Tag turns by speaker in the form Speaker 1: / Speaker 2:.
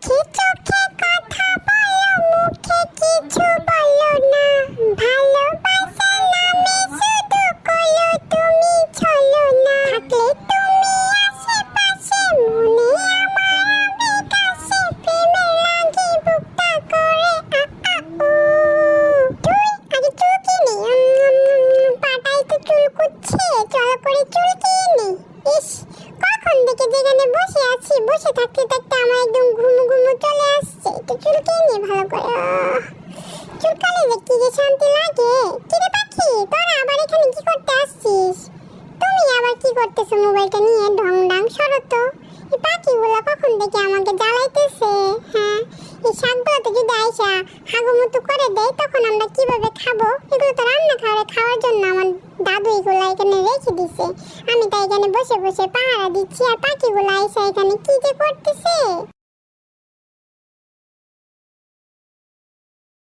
Speaker 1: চোখে চোখে কথা বলো, মুখে কিছু বলো না। ভালোবাসার নামে শুধু কলো তুমি ছলো না। থাকলে তুমি আশেপাশে, মনে আমার আবেগ আসে। প্রেমে লাগে বুকটা করে তুই আগে চুলকি নি, পাটায় তো চুল কুচ্ছে, চলো করে চুলকি নি। ইস, কখন থেকে যেখানে বসে আছি, বসে থাকতে থাকতে আমার একদম ঘুমু ঘুমু চলে আসছে। একটু চুলকে নি ভালো করে। চুলকালে যে কি যে শান্তি লাগে। কিরে পাখি, তোরা আবার এখানে কি করতে আসছিস? তুমি আবার কি করতেছো মোবাইলটা নিয়ে? ঢং ঢং সরো তো। এই পাখিগুলো কখন থেকে আমাকে জ্বালাইতেছে। হ্যাঁ, এই শাকগুলোতে যদি আইসা হাগুমুতু করে দেয় তখন আমরা কিভাবে খাবো? এগুলো তো রান্না খাওয়ার জন্য আমার দাদু এগুলো এখানে রেখে দিছে। আমি তাই এখানে বসে বসে পাহারা দিচ্ছি, আর পাখিগুলো আইসা এখানে কি যে করতেছে।